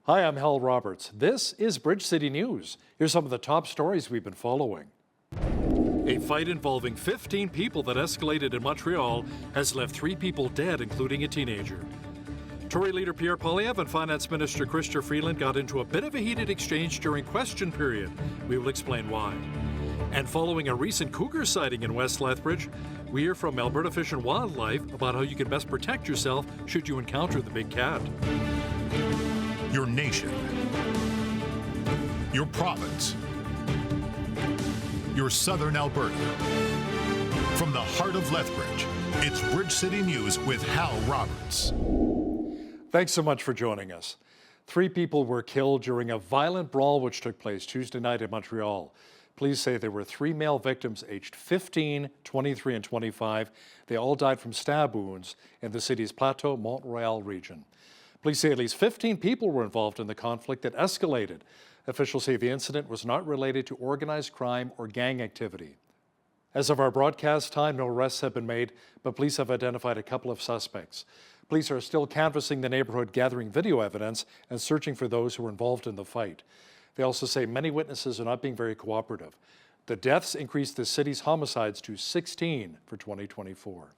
Hi, I'm Hal Roberts. This is Bridge City News. Here's some of the top stories we've been following. A fight involving 15 people that escalated in Montreal has left 3 people dead, including a teenager. Tory leader Pierre Poilievre and Finance Minister Chrystia Freeland got into a bit of a heated exchange during question period. We will explain why. And following a recent cougar sighting in West Lethbridge, we hear from Alberta Fish and Wildlife about how you can best protect yourself should you encounter the big cat. Your nation, your province, your southern Alberta. From the heart of Lethbridge, it's Bridge City News with Hal Roberts. Thanks so much for joining us. 3 people were killed during a violent brawl which took place Tuesday night in Montreal. Police say there were 3 male victims aged 15, 23, and 25. They all died from stab wounds in the city's Plateau-Mont-Royal region. Police say at least 15 people were involved in the conflict that escalated. Officials say the incident was not related to organized crime or gang activity. As of our broadcast time, no arrests have been made, but police have identified a couple of suspects. Police are still canvassing the neighborhood, gathering video evidence and searching for those who were involved in the fight. They also say many witnesses are not being very cooperative. The deaths increased the city's homicides to 16 for 2024.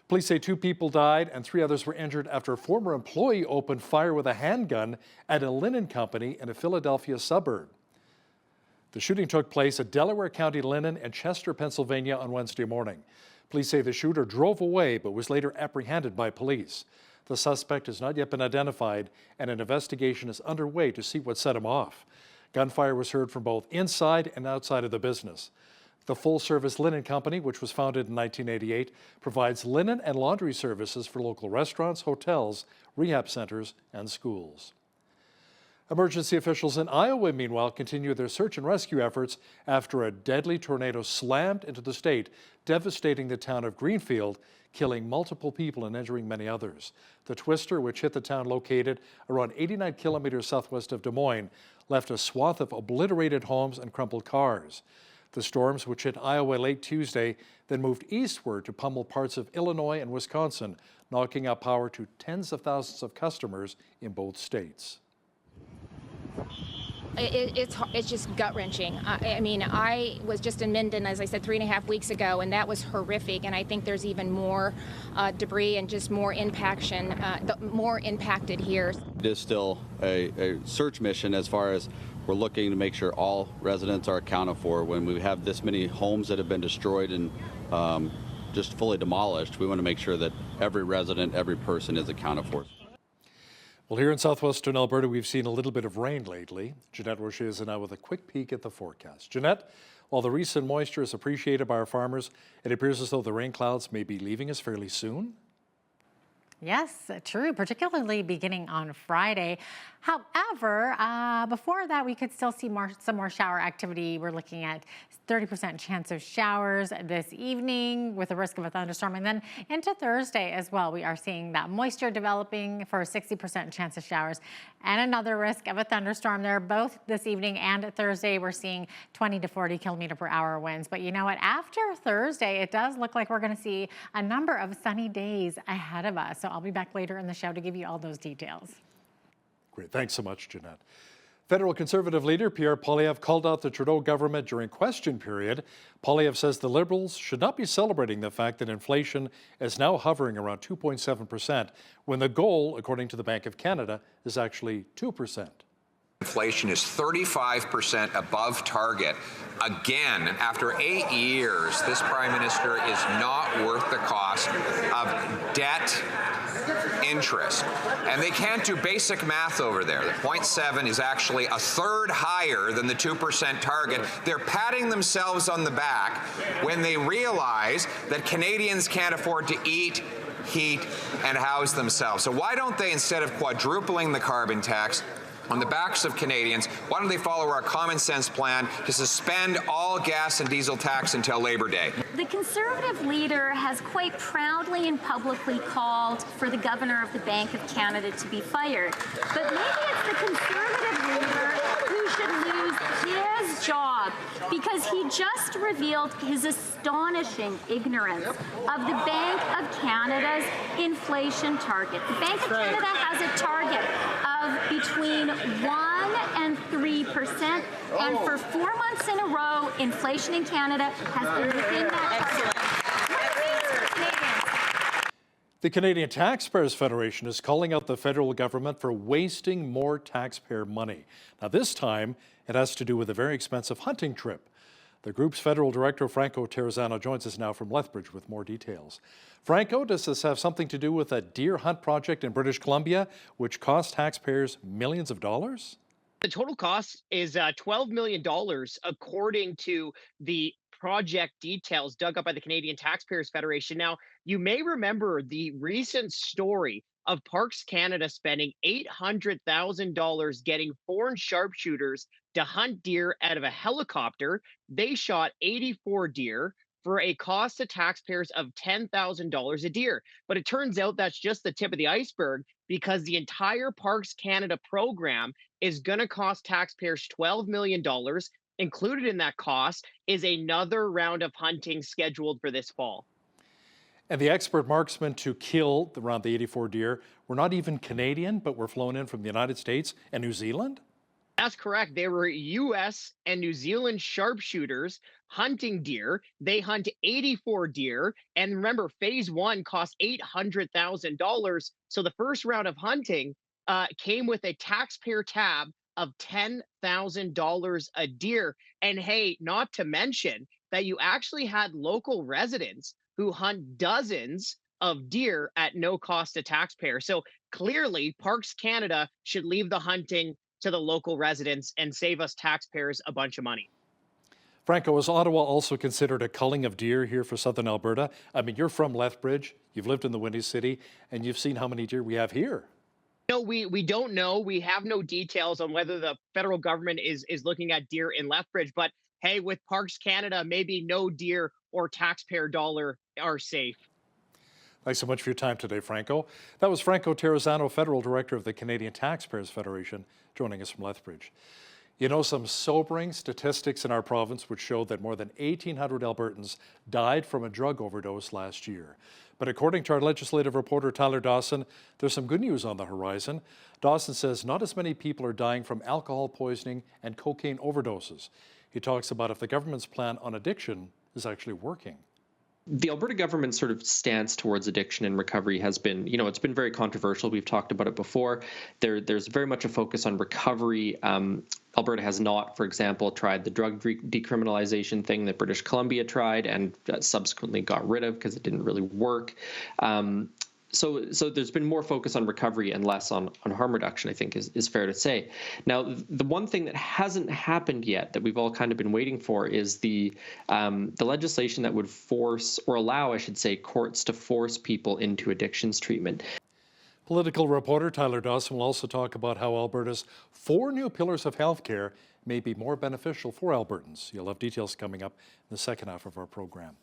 Police say 2 people died and 3 others were injured after a former employee opened fire with a handgun at a linen company in a Philadelphia suburb. The shooting took place at Delaware County Linen in Chester, Pennsylvania on Wednesday morning. Police say the shooter drove away but was later apprehended by police. The suspect has not yet been identified and an investigation is underway to see what set him off. Gunfire was heard from both inside and outside of the business. The full-service linen company, which was founded in 1988, provides linen and laundry services for local restaurants, hotels, rehab centers, and schools. Emergency officials in Iowa, meanwhile, continue their search and rescue efforts after a deadly tornado slammed into the state, devastating the town of Greenfield, killing multiple people and injuring many others. The twister, which hit the town located around 89 kilometers southwest of Des Moines, left a swath of obliterated homes and crumpled cars. The storms, which hit Iowa late Tuesday, then moved eastward to pummel parts of Illinois and Wisconsin, knocking out power to tens of thousands of customers in both states. It's just gut-wrenching. I mean, I was just in Minden, as I said, 3.5 weeks ago, and that was horrific. And I think there's even more debris and just more more impacted here. It is still a search mission as far as we're looking to make sure all residents are accounted for. When we have this many homes that have been destroyed and just fully demolished, we want to make sure that every resident, every person is accounted for. Well, here in southwestern Alberta, we've seen a little bit of rain lately. Jeanette Roche is now with a quick peek at the forecast. Jeanette, while the recent moisture is appreciated by our farmers, it appears as though the rain clouds may be leaving us fairly soon. Yes, true, particularly beginning on Friday. However, before that, we could still see some more shower activity. We're looking at 30% chance of showers this evening with a risk of a thunderstorm. And then into Thursday as well, we are seeing that moisture developing for a 60% chance of showers and another risk of a thunderstorm there. Both this evening and Thursday, we're seeing 20 to 40 kilometer per hour winds. But you know what? After Thursday, it does look like we're going to see a number of sunny days ahead of us. So I'll be back later in the show to give you all those details. Great. Thanks so much, Jeanette. Federal Conservative leader Pierre Poilievre called out the Trudeau government during question period. Poilievre says the Liberals should not be celebrating the fact that inflation is now hovering around 2.7%, when the goal, according to the Bank of Canada, is actually 2%. Inflation is 35% above target. Again, after 8 years, this Prime Minister is not worth the cost of debt interest. And they can't do basic math over there. The 0.7 is actually a third higher than the 2% target. They're patting themselves on the back when they realize that Canadians can't afford to eat, heat, and house themselves. So why don't they, instead of quadrupling the carbon tax on the backs of Canadians, why don't they follow our common sense plan to suspend all gas and diesel tax until Labor Day? The Conservative leader has quite proudly and publicly called for the Governor of the Bank of Canada to be fired. But maybe it's the Conservative leader who should lose his job, because he just revealed his astonishing ignorance of the Bank of Canada's inflation target. The Bank of Canada has a target of between 1% and 3%, and for 4 months in a row, inflation in Canada has been within that target. What it means for Canadians. The Canadian Taxpayers Federation is calling out the federal government for wasting more taxpayer money. Now, this time, it has to do with a very expensive hunting trip. The group's federal director, Franco Terrazzano, joins us now from Lethbridge with more details. Franco, does this have something to do with a deer hunt project in British Columbia, which cost taxpayers millions of dollars? The total cost is $12 million, according to the project details dug up by the Canadian Taxpayers Federation. Now, you may remember the recent story of Parks Canada spending $800,000 getting foreign sharpshooters to hunt deer out of a helicopter. They shot 84 deer for a cost to taxpayers of $10,000 a deer. But it turns out that's just the tip of the iceberg, because the entire Parks Canada program is going to cost taxpayers $12 million. Included in that cost is another round of hunting scheduled for this fall. And the expert marksmen to kill around the 84 deer were not even Canadian, but were flown in from the United States and New Zealand? That's correct. They were U.S. and New Zealand sharpshooters hunting deer. They hunt 84 deer. And remember, phase one cost $800,000. So the first round of hunting came with a taxpayer tab of $10,000 a deer. And hey, not to mention that you actually had local residents who hunt dozens of deer at no cost to taxpayers. So clearly, Parks Canada should leave the hunting to the local residents and save us taxpayers a bunch of money. Franco, is Ottawa also considered a culling of deer here for southern Alberta? I mean, you're from Lethbridge, you've lived in the Windy City, and you've seen how many deer we have here. No, we don't know. We have no details on whether the federal government is looking at deer in Lethbridge. But hey, with Parks Canada, maybe no deer or taxpayer dollar are safe. Thanks so much for your time today, Franco. That was Franco Terrazzano, Federal Director of the Canadian Taxpayers Federation, joining us from Lethbridge. You know, some sobering statistics in our province would show that more than 1,800 Albertans died from a drug overdose last year. But according to our legislative reporter, Tyler Dawson, there's some good news on the horizon. Dawson says not as many people are dying from alcohol poisoning and cocaine overdoses. He talks about if the government's plan on addiction is actually working. The Alberta government's sort of stance towards addiction and recovery has been, it's been very controversial. We've talked about it before. There's very much a focus on recovery. Alberta has not, for example, tried the drug decriminalization thing that British Columbia tried and subsequently got rid of because it didn't really work. So there's been more focus on recovery and less on harm reduction, I think is fair to say. Now, the one thing that hasn't happened yet that we've all kind of been waiting for is the legislation that would force, or allow, I should say, courts to force people into addictions treatment. Political reporter Tyler Dawson will also talk about how Alberta's 4 new pillars of healthcare may be more beneficial for Albertans. You'll have details coming up in the second half of our program.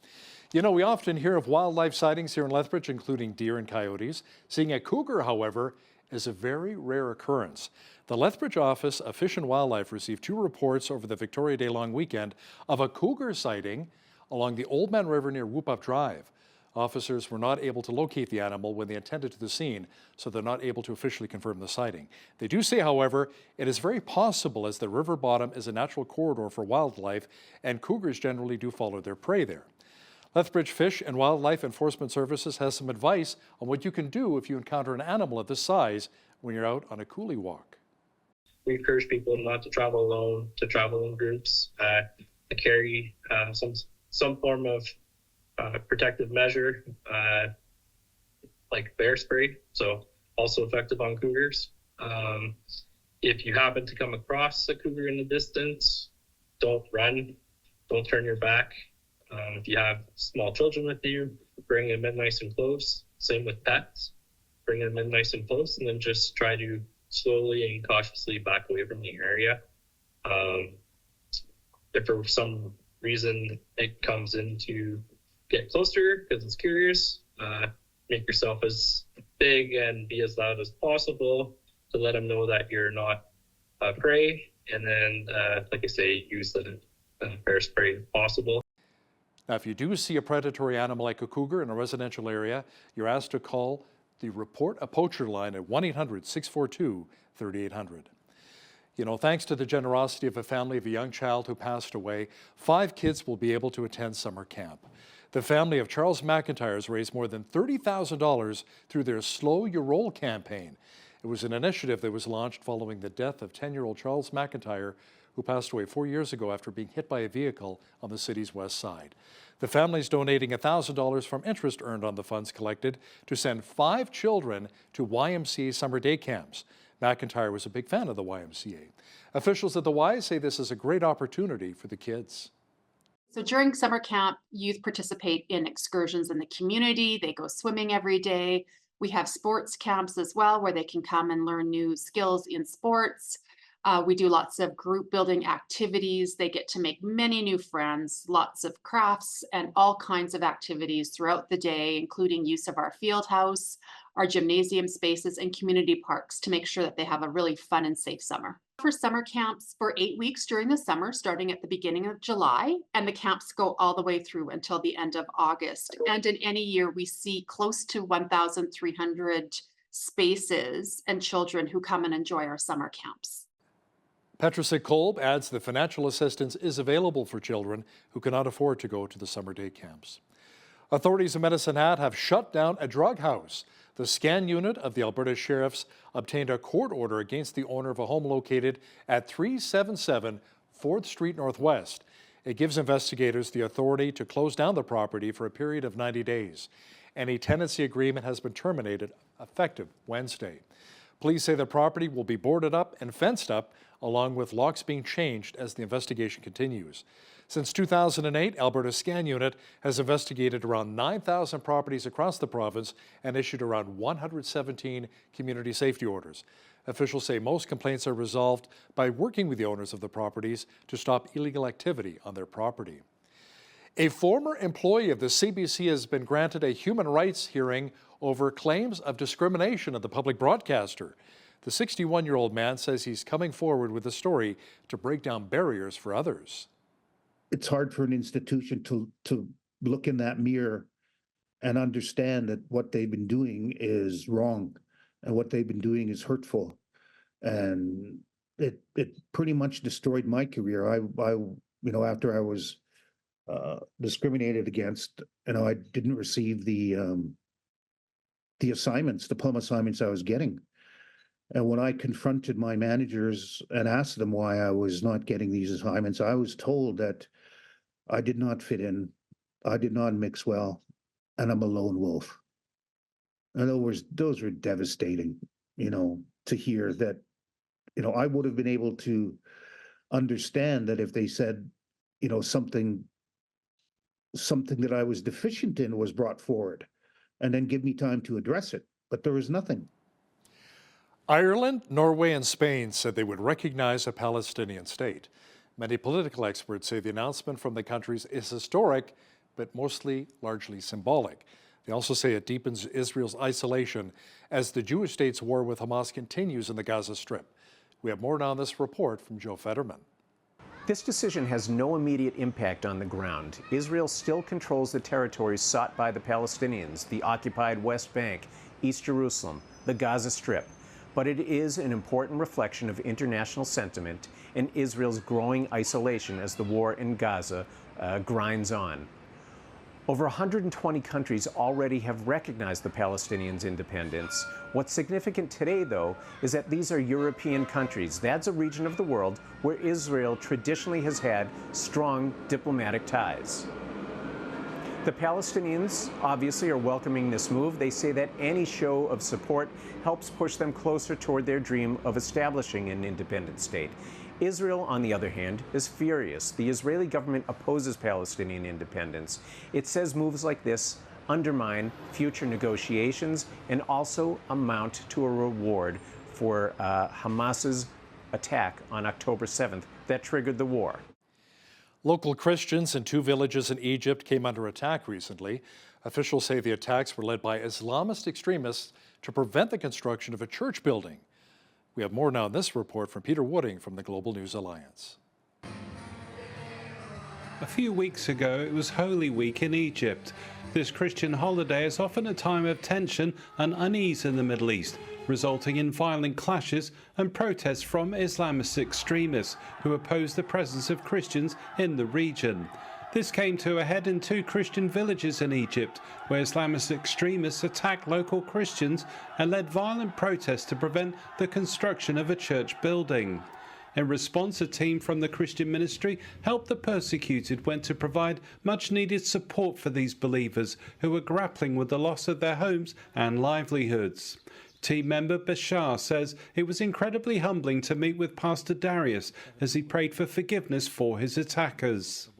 You know, we often hear of wildlife sightings here in Lethbridge, including deer and coyotes. Seeing a cougar, however, is a very rare occurrence. The Lethbridge office of Fish and Wildlife received 2 reports over the Victoria Day long weekend of a cougar sighting along the Old Man River near Whoop-Up Drive. Officers were not able to locate the animal when they attended to the scene, so they're not able to officially confirm the sighting. They do say, however, it is very possible as the river bottom is a natural corridor for wildlife, and cougars generally do follow their prey there. Lethbridge Fish and Wildlife Enforcement Services has some advice on what you can do if you encounter an animal of this size when you're out on a coulee walk. We encourage people not to travel alone, to travel in groups, to carry some form of protective measure, like bear spray, so also effective on cougars. If you happen to come across a cougar in the distance, don't run, don't turn your back. If you have small children with you, bring them in nice and close. Same with pets, bring them in nice and close, and then just try to slowly and cautiously back away from the area. If for some reason it comes in to get closer because it's curious, make yourself as big and be as loud as possible to let them know that you're not prey. And then, like I say, use the bear spray if possible. Now, if you do see a predatory animal like a cougar in a residential area, you're asked to call the Report a Poacher line at 1-800-642-3800. You know, thanks to the generosity of a family of a young child who passed away, 5 kids will be able to attend summer camp. The family of Charles McIntyre has raised more than $30,000 through their Slow Your Roll campaign. It was an initiative that was launched following the death of 10-year-old Charles McIntyre, who passed away 4 years ago after being hit by a vehicle on the city's west side. The family is donating $1,000 from interest earned on the funds collected to send 5 children to YMCA summer day camps. McIntyre was a big fan of the YMCA. Officials at the Y say this is a great opportunity for the kids. So during summer camp, youth participate in excursions in the community. They go swimming every day. We have sports camps as well, where they can come and learn new skills in sports. We do lots of group building activities. They get to make many new friends, lots of crafts and all kinds of activities throughout the day, including use of our field house, our gymnasium spaces, and community parks to make sure that they have a really fun and safe summer. For summer camps for 8 weeks during the summer, starting at the beginning of July, and the camps go all the way through until the end of August. And in any year, we see close to 1,300 spaces and children who come and enjoy our summer camps. Petrusik Kolb adds that financial assistance is available for children who cannot afford to go to the summer day camps. Authorities in Medicine Hat have shut down a drug house. The scan unit of the Alberta Sheriff's obtained a court order against the owner of a home located at 377 4th Street Northwest. It gives investigators the authority to close down the property for a period of 90 days. Any tenancy agreement has been terminated effective Wednesday. Police say the property will be boarded up and fenced up, along with locks being changed as the investigation continues. Since 2008, Alberta's Scan Unit has investigated around 9,000 properties across the province and issued around 117 community safety orders. Officials say most complaints are resolved by working with the owners of the properties to stop illegal activity on their property. A former employee of the CBC has been granted a human rights hearing over claims of discrimination of the public broadcaster. The 61-year-old man says he's coming forward with a story to break down barriers for others. It's hard for an institution to look in that mirror and understand that what they've been doing is wrong and what they've been doing is hurtful. And it pretty much destroyed my career. I after I was discriminated against, I didn't receive the assignments, diploma assignments I was getting. And when I confronted my managers and asked them why I was not getting these assignments, I was told that I did not fit in, I did not mix well, and I'm a lone wolf. In other words, those were devastating, to hear that, I would have been able to understand that if they said, something that I was deficient in was brought forward, and then give me time to address it. But there was nothing. Ireland, Norway, and Spain said they would recognize a Palestinian state. Many political experts say the announcement from the countries is historic, but largely symbolic. They also say it deepens Israel's isolation as the Jewish state's war with Hamas continues in the Gaza Strip. We have more now on this report from Joe Fetterman. This decision has no immediate impact on the ground. Israel still controls the territories sought by the Palestinians, the occupied West Bank, East Jerusalem, the Gaza Strip. But it is an important reflection of international sentiment and Israel's growing isolation as the war in Gaza grinds on. Over 120 countries already have recognized the Palestinians' independence. What's significant today, though, is that these are European countries. That's a region of the world where Israel traditionally has had strong diplomatic ties. The Palestinians obviously are welcoming this move. They say that any show of support helps push them closer toward their dream of establishing an independent state. Israel, on the other hand, is furious. The Israeli government opposes Palestinian independence. It says moves like this undermine future negotiations and also amount to a reward for Hamas's attack on October 7th that triggered the war. Local Christians in 2 villages in Egypt came under attack recently. Officials say the attacks were led by Islamist extremists to prevent the construction of a church building. We have more now in this report from Peter Wooding from the Global News Alliance. A few weeks ago, it was Holy Week in Egypt. This Christian holiday is often a time of tension and unease in the Middle East, resulting in violent clashes and protests from Islamist extremists who oppose the presence of Christians in the region. This came to a head in 2 Christian villages in Egypt, where Islamist extremists attacked local Christians and led violent protests to prevent the construction of a church building. In response, a team from the Christian ministry Help the Persecuted went to provide much-needed support for these believers who were grappling with the loss of their homes and livelihoods. Team member Bashar says it was incredibly humbling to meet with Pastor Darius as he prayed for forgiveness for his attackers.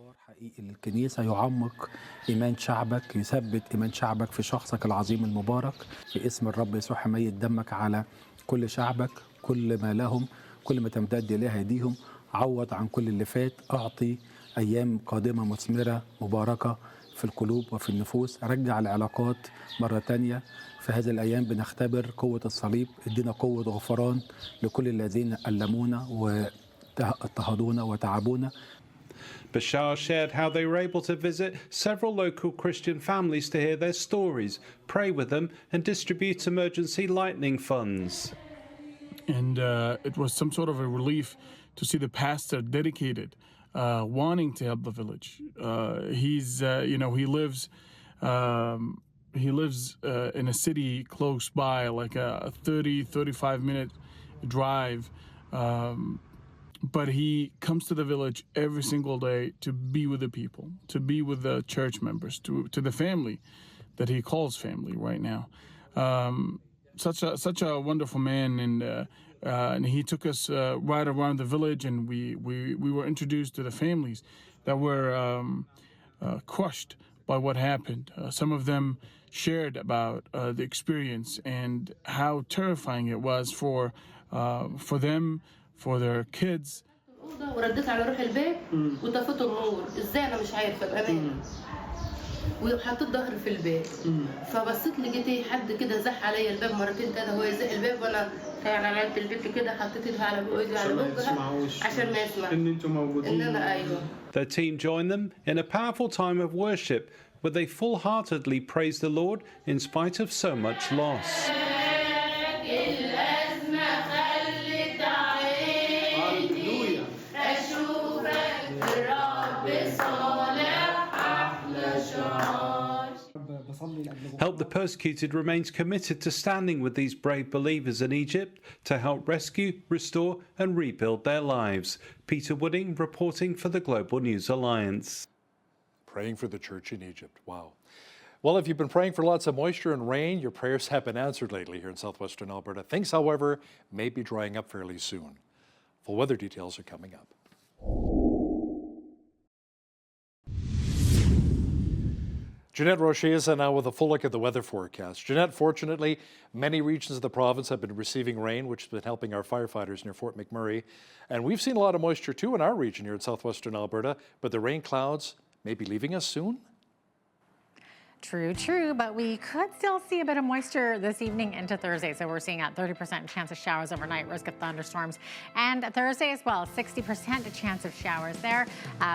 الكنيسة يعمق إيمان شعبك، يثبت إيمان شعبك في شخصك العظيم المبارك في اسم الرب يسوع. حمية دمك على كل شعبك، كل ما لهم، كل ما تمتد إليه أيديهم. عوض عن كل اللي فات، أعطي أيام قادمة مثمرة مباركة في القلوب وفي النفوس. رجع العلاقات مرة تانية. في هذه الأيام بنختبر قوة الصليب. ادينا قوة غفران لكل الذين ألمونا واضطهدونا وتعبونا. Bashar shared how they were able to visit several local Christian families to hear their stories, pray with them, and distribute emergency lightning funds. And it was some sort of a relief to see the pastor dedicated, wanting to help the village. He lives in a city close by, like a 35 minute drive. But he comes to the village every single day to be with the people, to be with the church members, to the family that he calls family right now. Such a wonderful man, and he took us right around the village, and we were introduced to the families that were crushed by what happened. Some of them shared about the experience and how terrifying it was for them, for their kids. ورديت على روح البيت وطفيت النور. ازاي انا مش عارفه بامان. وحطيت ظهري في الباب. فبصيت لقيت حد كده زح عليا الباب مرتين كده. هو يزق الباب وانا يعني على البيت كده حطيت ايدي على بوقي على بوقها عشان ما يسمع ان انتم موجودين. ان انا ايوه. Their team joined them in a powerful time of worship where they full-heartedly praised the Lord in spite of so much loss. Help the Persecuted remains committed to standing with these brave believers in Egypt to help rescue, restore and rebuild their lives. Peter Wooding reporting for the Global News Alliance. Praying for the church in Egypt. Wow. Well, if you've been praying for lots of moisture and rain, your prayers have been answered lately here in southwestern Alberta. Things, however, may be drying up fairly soon. Full weather details are coming up. Jeanette Rocher is now with a full look at the weather forecast. Jeanette, fortunately, many regions of the province have been receiving rain, which has been helping our firefighters near Fort McMurray. And we've seen a lot of moisture too in our region here in southwestern Alberta, but the rain clouds may be leaving us soon. True, but we could still see a bit of moisture this evening into Thursday. So we're seeing a 30% chance of showers overnight, risk of thunderstorms. And Thursday as well, 60% chance of showers there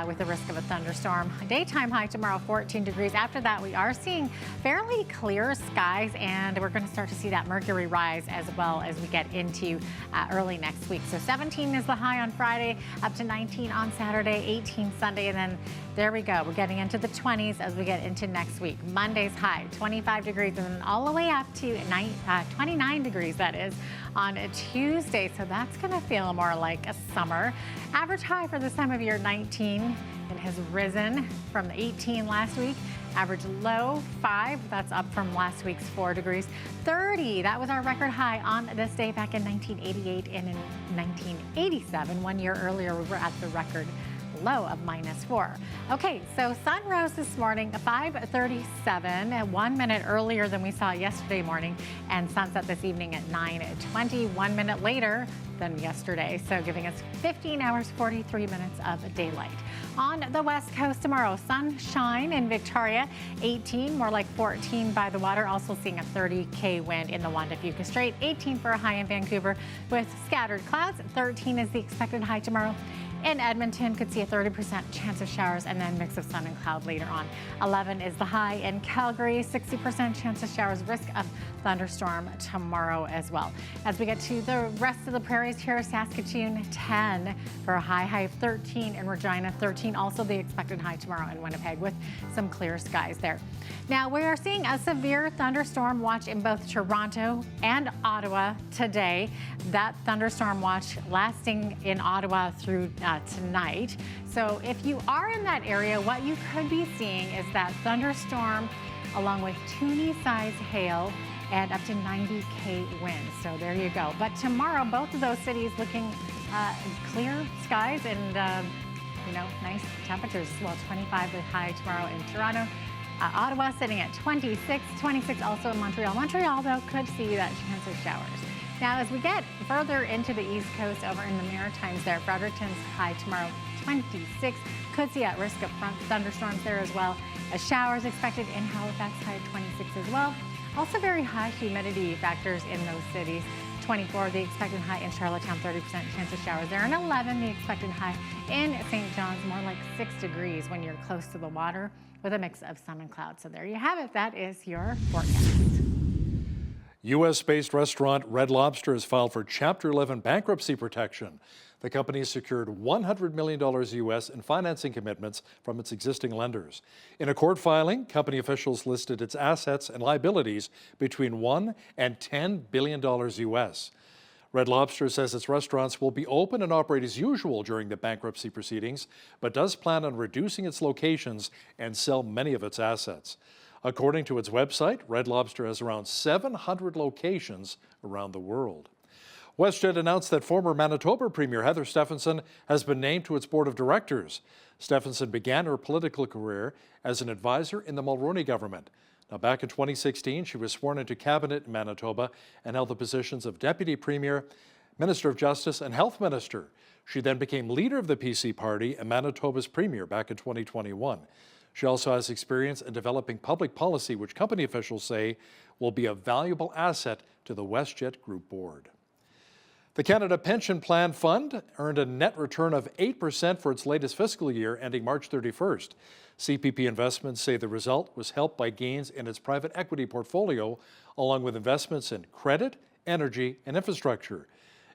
with the risk of a thunderstorm. Daytime high tomorrow, 14 degrees. After that, we are seeing fairly clear skies, and we're going to start to see that mercury rise as well as we get into early next week. So 17 is the high on Friday, up to 19 on Saturday, 18 Sunday, and then there we go. We're getting into the 20s as we get into next week. Monday's high, 25 degrees, and then all the way up to 29 degrees, that is, on a Tuesday. So that's going to feel more like a summer. Average high for this time of year, 19. It has risen from the 18 last week. Average low, 5. That's up from last week's 4 degrees. 30, that was our record high on this day back in 1988 and in 1987. 1 year earlier, we were at the record low of -4. Okay, so sun rose this morning at 5:37, 1 minute earlier than we saw yesterday morning, and sunset this evening at 9:20, 1 minute later than yesterday, so giving us 15 hours, 43 minutes of daylight. On the west coast tomorrow, sunshine in Victoria, 18, more like 14 by the water, also seeing a 30 wind in the Juan de Fuca Strait, 18 for a high in Vancouver with scattered clouds, 13 is the expected high tomorrow. In Edmonton, could see a 30% chance of showers and then mix of sun and cloud later on. 11 is the high. In Calgary, 60% chance of showers, risk of thunderstorm tomorrow as well. As we get to the rest of the prairies here, Saskatoon 10 for a high of 13 in Regina, 13 also the expected high tomorrow in Winnipeg with some clear skies there. Now we are seeing a severe thunderstorm watch in both Toronto and Ottawa today. That thunderstorm watch lasting in Ottawa through tonight. So if you are in that area, what you could be seeing is that thunderstorm along with Toonie-size hail and up to 90k winds. So there you go. But tomorrow, both of those cities looking clear skies and nice temperatures as well. 25 the high tomorrow in Toronto. Ottawa sitting at 26 also in Montreal. Montreal, though, could see that chance of showers. Now, as we get further into the East Coast over in the Maritimes there, Fredericton's high tomorrow, 26. Could see at risk of thunderstorms there as well. Showers expected in Halifax, high at 26 as well. Also very high humidity factors in those cities. 24, the expected high in Charlottetown, 30% chance of showers there. And 11, the expected high in St. John's, more like 6 degrees when you're close to the water with a mix of sun and clouds. So there you have it. That is your forecast. U.S.-based restaurant Red Lobster has filed for Chapter 11 bankruptcy protection. The company has secured $100 million U.S. in financing commitments from its existing lenders. In a court filing, company officials listed its assets and liabilities between $1 and $10 billion U.S. Red Lobster says its restaurants will be open and operate as usual during the bankruptcy proceedings, but does plan on reducing its locations and sell many of its assets. According to its website, Red Lobster has around 700 locations around the world. WestJet announced that former Manitoba Premier Heather Stefanson has been named to its board of directors. Stefanson began her political career as an advisor in the Mulroney government. Now, back in 2016, she was sworn into cabinet in Manitoba and held the positions of Deputy Premier, Minister of Justice, and Health Minister. She then became leader of the PC Party and Manitoba's Premier back in 2021. She also has experience in developing public policy, which company officials say will be a valuable asset to the WestJet Group board. The Canada Pension Plan Fund earned a net return of 8% for its latest fiscal year ending March 31st. CPP Investments say the result was helped by gains in its private equity portfolio, along with investments in credit, energy, and infrastructure.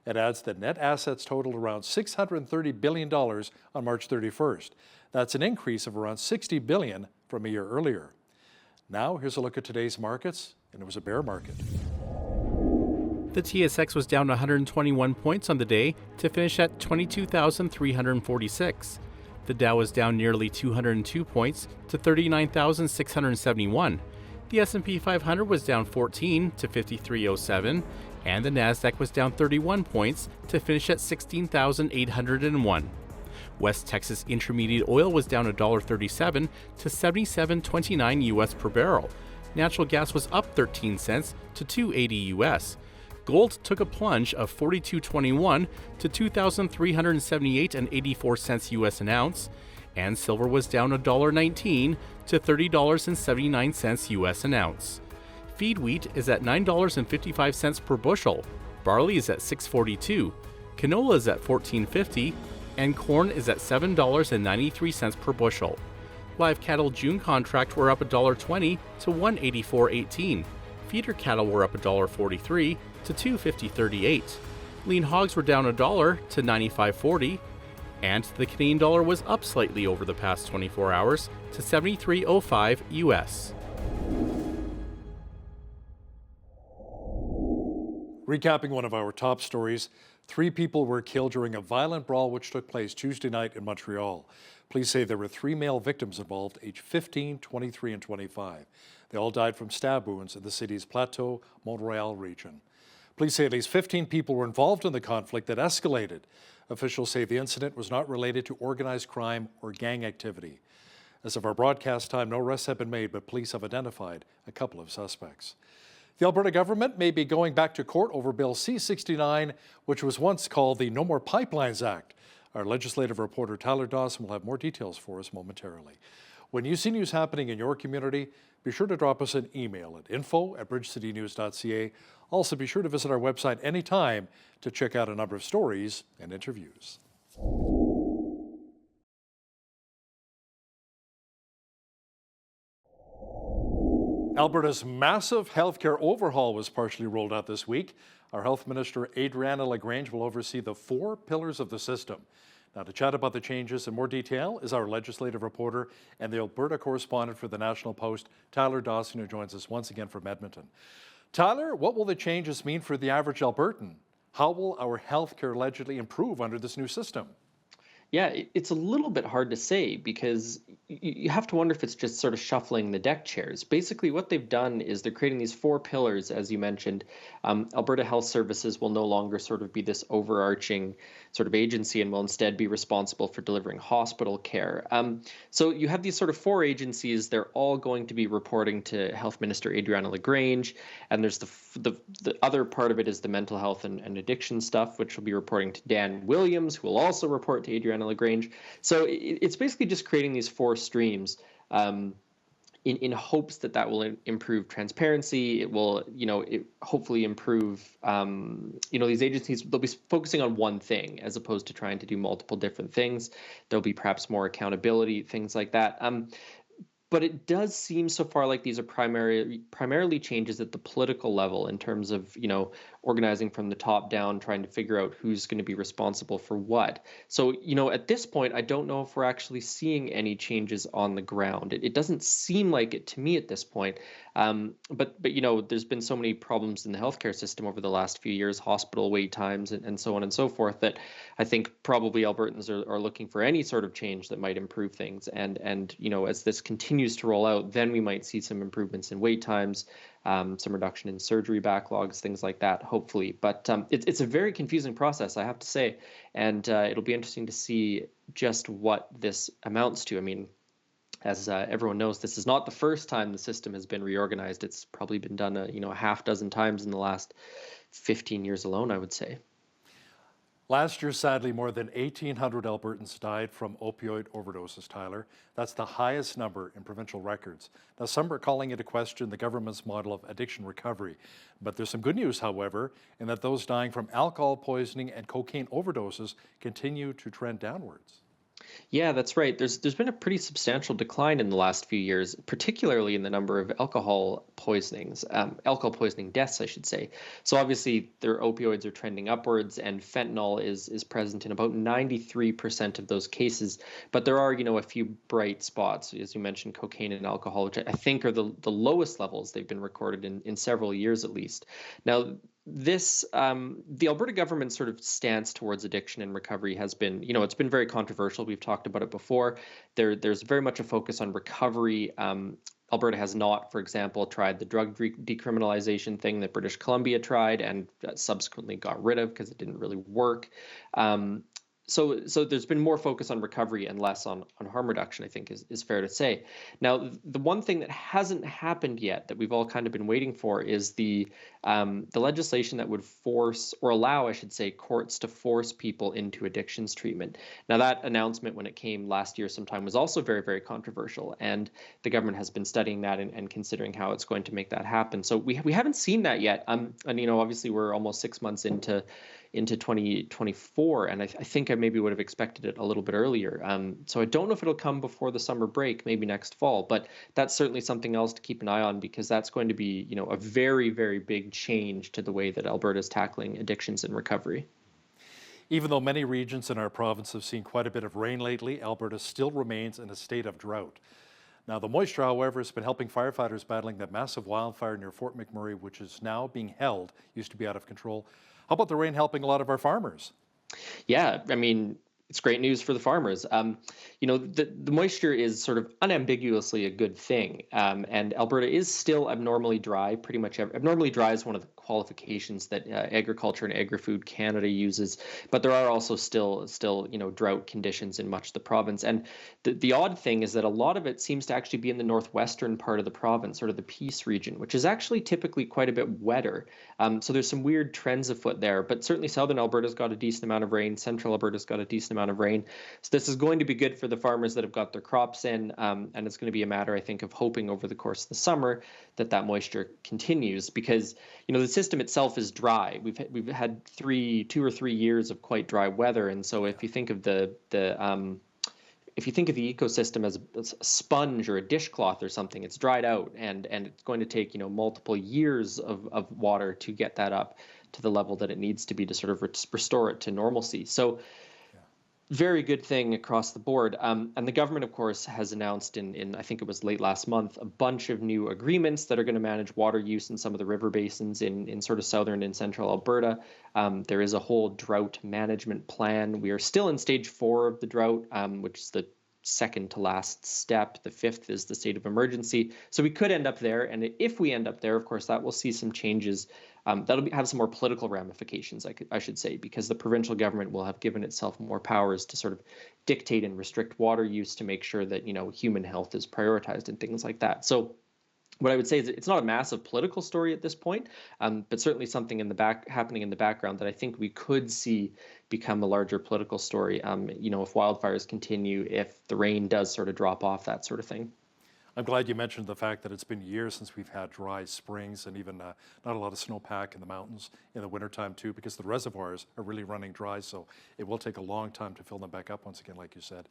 It adds that net assets totaled around $630 billion on March 31st. That's an increase of around $60 billion from a year earlier. Now, here's a look at today's markets, and it was a bear market. The TSX was down 121 points on the day to finish at 22,346. The Dow was down nearly 202 points to 39,671. The S&P 500 was down 14 to 5307, and the Nasdaq was down 31 points to finish at 16,801. West Texas Intermediate oil was down $1.37 to $77.29 US per barrel. Natural gas was up 13 cents to $2.80 US. Gold took a plunge of $42.21 to $2,378.84 US an ounce, and silver was down $1.19 to $30.79 US an ounce. Feed wheat is at $9.55 per bushel, barley is at $6.42, canola is at $14.50, and corn is at $7.93 per bushel. Live cattle June contract were up $1.20 to $184.18. Feeder cattle were up $1.43 to $250.38. Lean hogs were down $1 to $95.40, and the Canadian dollar was up slightly over the past 24 hours to 73.05 US. Recapping one of our top stories, 3 people were killed during a violent brawl which took place Tuesday night in Montreal. Police say there were 3 male victims involved, aged 15, 23, and 25. They all died from stab wounds in the city's Plateau-Mont-Royal region. Police say at least 15 people were involved in the conflict that escalated. Officials say the incident was not related to organized crime or gang activity. As of our broadcast time, no arrests have been made, but police have identified a couple of suspects. The Alberta government may be going back to court over Bill C-69, which was once called the No More Pipelines Act. Our legislative reporter Tyler Dawson will have more details for us momentarily. When you see news happening in your community, be sure to drop us an email at info@bridgecitynews.ca. Also, be sure to visit our website anytime to check out a number of stories and interviews. Alberta's massive healthcare overhaul was partially rolled out this week. Our Health Minister, Adriana LaGrange, will oversee the 4 pillars of the system. Now, to chat about the changes in more detail is our legislative reporter and the Alberta correspondent for the National Post, Tyler Dawson, who joins us once again from Edmonton. Tyler, what will the changes mean for the average Albertan? How will our healthcare allegedly improve under this new system? Yeah, it's a little bit hard to say because you have to wonder if it's just sort of shuffling the deck chairs. Basically, what they've done is they're creating these 4 pillars, as you mentioned. Alberta Health Services will no longer sort of be this overarching sort of agency and will instead be responsible for delivering hospital care. So you have these sort of 4 agencies. They're all going to be reporting to Health Minister Adriana LaGrange, and there's the other part of it is the mental health and addiction stuff, which will be reporting to Dan Williams, who will also report to Adriana LaGrange. So it's basically just creating these 4 streams in hopes that will improve transparency. It will, hopefully improve, these agencies, they'll be focusing on one thing as opposed to trying to do multiple different things. There'll be perhaps more accountability, things like that. But it does seem so far like these are primarily changes at the political level in terms of, organizing from the top down, trying to figure out who's going to be responsible for what. So, at this point, I don't know if we're actually seeing any changes on the ground. It doesn't seem like it to me at this point. But there's been so many problems in the healthcare system over the last few years, hospital wait times and so on and so forth, that I think probably Albertans are looking for any sort of change that might improve things. And as this continues to roll out, then we might see some improvements in wait times, some reduction in surgery backlogs, things like that, hopefully. But it's a very confusing process, I have to say, and it'll be interesting to see just what this amounts to. I mean, as everyone knows, this is not the first time the system has been reorganized. It's probably been done a half dozen times in the last 15 years alone, I would say. Last year, sadly, more than 1,800 Albertans died from opioid overdoses, Tyler. That's the highest number in provincial records. Now, some are calling into question the government's model of addiction recovery. But there's some good news, however, in that those dying from alcohol poisoning and cocaine overdoses continue to trend downwards. Yeah, that's right. There's been a pretty substantial decline in the last few years, particularly in the number of alcohol poisoning deaths, I should say. So obviously, their opioids are trending upwards, and fentanyl is present in about 93% of those cases. But there are, a few bright spots, as you mentioned, cocaine and alcohol, which I think are the lowest levels they've been recorded in several years at least. Now, the Alberta government's sort of stance towards addiction and recovery has been, it's been very controversial. We've talked about it before. There's very much a focus on recovery. Alberta has not, for example, tried the drug decriminalization thing that British Columbia tried and subsequently got rid of because it didn't really work. So there's been more focus on recovery and less on harm reduction, I think is fair to say. Now, the one thing that hasn't happened yet that we've all kind of been waiting for is the legislation that would force, or allow, I should say, courts to force people into addictions treatment. Now, that announcement when it came last year sometime was also very, very controversial, and the government has been studying that and considering how it's going to make that happen. So we haven't seen that yet. And obviously we're almost 6 months into 2024, and I think I maybe would have expected it a little bit earlier. So I don't know if it'll come before the summer break, maybe next fall, but that's certainly something else to keep an eye on, because that's going to be, a very, very big change to the way that Alberta is tackling addictions and recovery. Even though many regions in our province have seen quite a bit of rain lately, Alberta still remains in a state of drought. Now, the moisture, however, has been helping firefighters battling that massive wildfire near Fort McMurray, which is now being held, used to be out of control. How about the rain helping a lot of our farmers? Yeah, I mean, it's great news for the farmers. The moisture is sort of unambiguously a good thing. And Alberta is still abnormally dry. Pretty much abnormally dry is one of the qualifications that Agriculture and Agri-Food Canada uses. But there are also still drought conditions in much of the province. And the odd thing is that a lot of it seems to actually be in the northwestern part of the province, sort of the Peace region, which is actually typically quite a bit wetter. So there's some weird trends afoot there. But certainly southern Alberta's got a decent amount of rain. Central Alberta's got a decent amount of rain. So this is going to be good for the farmers that have got their crops in, and it's going to be a matter, I think, of hoping over the course of the summer that moisture continues, because the system itself is dry. We've had 2 or 3 years of quite dry weather, and so if you think of the if you think of the ecosystem as a sponge or a dishcloth or something, it's dried out, and it's going to take multiple years of water to get that up to the level that it needs to be to sort of restore it to normalcy. So very good thing across the board. And the government, of course, has announced in I think it was late last month, a bunch of new agreements that are going to manage water use in some of the river basins in sort of southern and central Alberta. There is a whole drought management plan. We are still in stage 4 of the drought, which is the second to last step. The 5th is the state of emergency. So we could end up there. And if we end up there, of course, that will see some changes. That'll have some more political ramifications, I should say, because the provincial government will have given itself more powers to sort of dictate and restrict water use to make sure that, human health is prioritized and things like that. So what I would say is it's not a massive political story at this point, but certainly something happening in the background that I think we could see become a larger political story, if wildfires continue, if the rain does sort of drop off, that sort of thing. I'm glad you mentioned the fact that it's been years since we've had dry springs and even not a lot of snowpack in the mountains in the wintertime too, because the reservoirs are really running dry, so it will take a long time to fill them back up once again, like you said.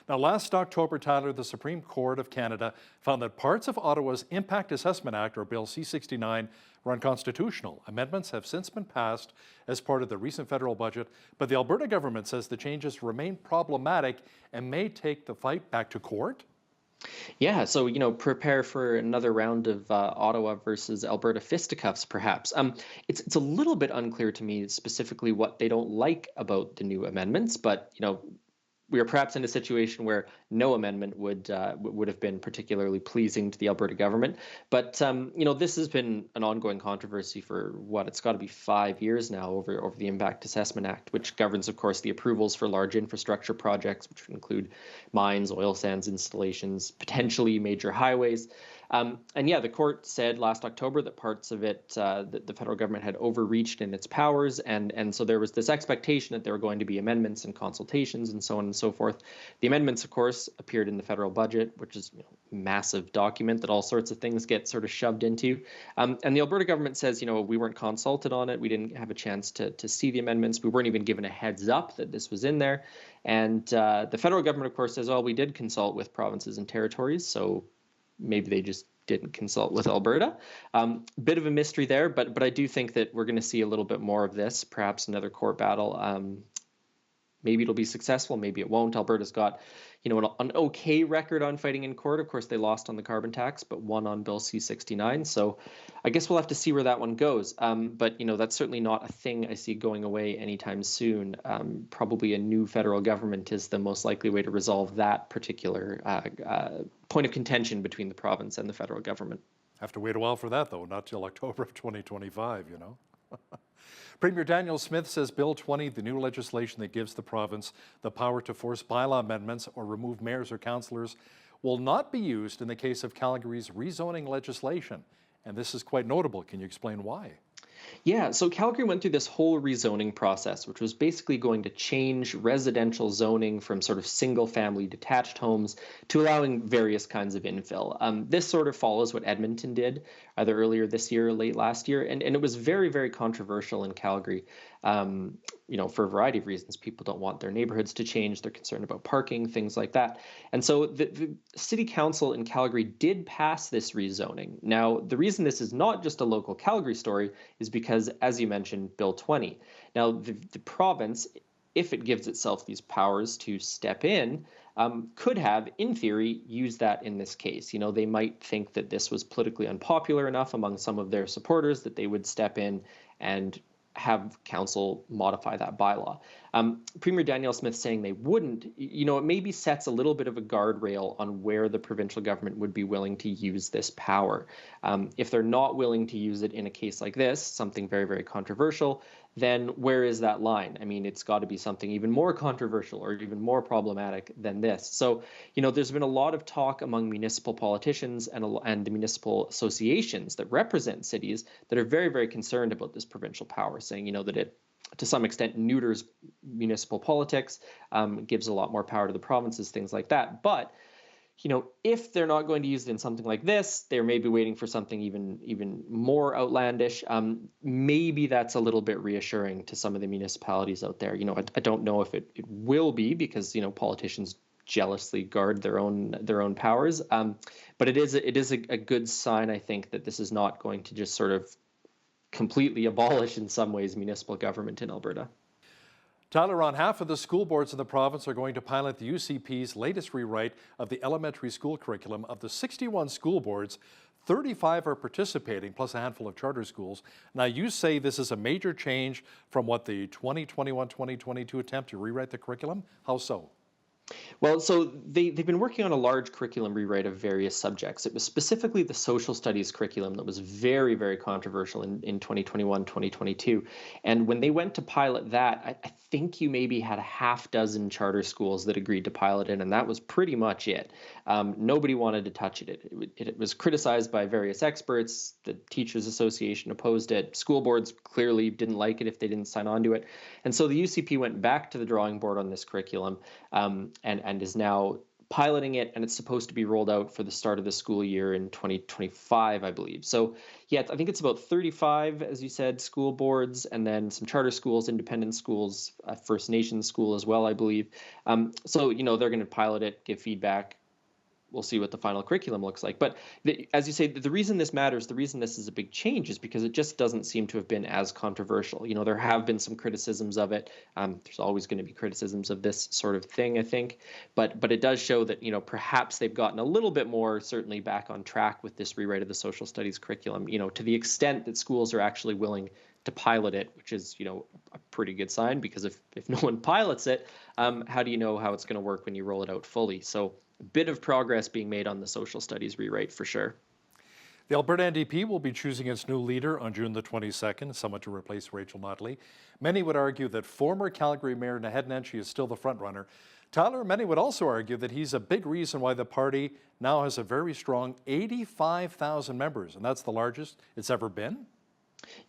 Now, last October, Tyler, the Supreme Court of Canada found that parts of Ottawa's Impact Assessment Act, or Bill C-69, were unconstitutional. Amendments have since been passed as part of the recent federal budget, but the Alberta government says the changes remain problematic and may take the fight back to court. Yeah, so, prepare for another round of Ottawa versus Alberta fisticuffs, perhaps. It's a little bit unclear to me specifically what they don't like about the new amendments, but, we are perhaps in a situation where no amendment would have been particularly pleasing to the Alberta government. But this has been an ongoing controversy for it's got to be 5 years now over the Impact Assessment Act, which governs, of course, the approvals for large infrastructure projects, which would include mines, oil sands installations, potentially major highways. The court said last October that parts of it, that the federal government had overreached in its powers, and so there was this expectation that there were going to be amendments and consultations and so on and so forth. The amendments, of course, appeared in the federal budget, which is a massive document that all sorts of things get sort of shoved into. And the Alberta government says, we weren't consulted on it. We didn't have a chance to see the amendments. We weren't even given a heads up that this was in there. And the federal government, of course, says, we did consult with provinces and territories, so maybe they just didn't consult with Alberta. Bit of a mystery there, but I do think that we're going to see a little bit more of this, perhaps another court battle. Maybe it'll be successful, maybe it won't. Alberta's got, an okay record on fighting in court. Of course, they lost on the carbon tax, but won on Bill C-69. So I guess we'll have to see where that one goes. But, that's certainly not a thing I see going away anytime soon. Probably a new federal government is the most likely way to resolve that particular point of contention between the province and the federal government. Have to wait a while for that, though, not till October of 2025, Premier Daniel Smith says Bill 20, the new legislation that gives the province the power to force bylaw amendments or remove mayors or councillors, will not be used in the case of Calgary's rezoning legislation. And this is quite notable. Can you explain why? Yeah, so Calgary went through this whole rezoning process, which was basically going to change residential zoning from sort of single-family detached homes to allowing various kinds of infill. This sort of follows what Edmonton did either earlier this year or late last year, and it was very, very controversial in Calgary. For a variety of reasons. People don't want their neighborhoods to change. They're concerned about parking, things like that. And so the city council in Calgary did pass this rezoning. Now, the reason this is not just a local Calgary story is because, as you mentioned, Bill 20. Now, the province, if it gives itself these powers to step in, could have, in theory, used that in this case. They might think that this was politically unpopular enough among some of their supporters that they would step in and have council modify that bylaw. Premier Daniel Smith saying they wouldn't, it maybe sets a little bit of a guardrail on where the provincial government would be willing to use this power. If they're not willing to use it in a case like this, something very, very controversial, then where is that line? I mean, it's got to be something even more controversial or even more problematic than this. So, there's been a lot of talk among municipal politicians and the municipal associations that represent cities that are very, very concerned about this provincial power, saying, that it, to some extent, neuters municipal politics, gives a lot more power to the provinces, things like that. But if they're not going to use it in something like this, they're maybe waiting for something even more outlandish. Maybe that's a little bit reassuring to some of the municipalities out there. I don't know if it will be because, politicians jealously guard their own powers. But it is a good sign, I think, that this is not going to just sort of completely abolish, in some ways, municipal government in Alberta. Tyler, on half of the school boards in the province are going to pilot the UCP's latest rewrite of the elementary school curriculum. Of the 61 school boards, 35 are participating, plus a handful of charter schools. Now, you say this is a major change from what the 2021-2022 attempt to rewrite the curriculum. How so? Well, so they've been working on a large curriculum rewrite of various subjects. It was specifically the social studies curriculum that was very, very controversial in 2021, 2022. And when they went to pilot that, I think you maybe had a half dozen charter schools that agreed to pilot it, and that was pretty much it. Nobody wanted to touch it. It was criticized by various experts. The Teachers Association opposed it. School boards clearly didn't like it if they didn't sign on to it. And so the UCP went back to the drawing board on this curriculum. And is now piloting it, and it's supposed to be rolled out for the start of the school year in 2025, I believe. So, yeah, I think it's about 35, as you said, school boards, and then some charter schools, independent schools, First Nations school as well, I believe. So, they're going to pilot it, give feedback. We'll see what the final curriculum looks like. But as you say, the reason this matters, the reason this is a big change is because it just doesn't seem to have been as controversial. There have been some criticisms of it. There's always going to be criticisms of this sort of thing, I think. But it does show that, perhaps they've gotten a little bit more certainly back on track with this rewrite of the social studies curriculum, to the extent that schools are actually willing to pilot it, which is, a pretty good sign, because if no one pilots it, how do you know how it's going to work when you roll it out fully? So a bit of progress being made on the social studies rewrite for sure. The Alberta NDP will be choosing its new leader on June the 22nd, someone to replace Rachel Notley. Many would argue that former Calgary Mayor Naheed Nenshi is still the frontrunner. Tyler, many would also argue that he's a big reason why the party now has a very strong 85,000 members, and that's the largest it's ever been.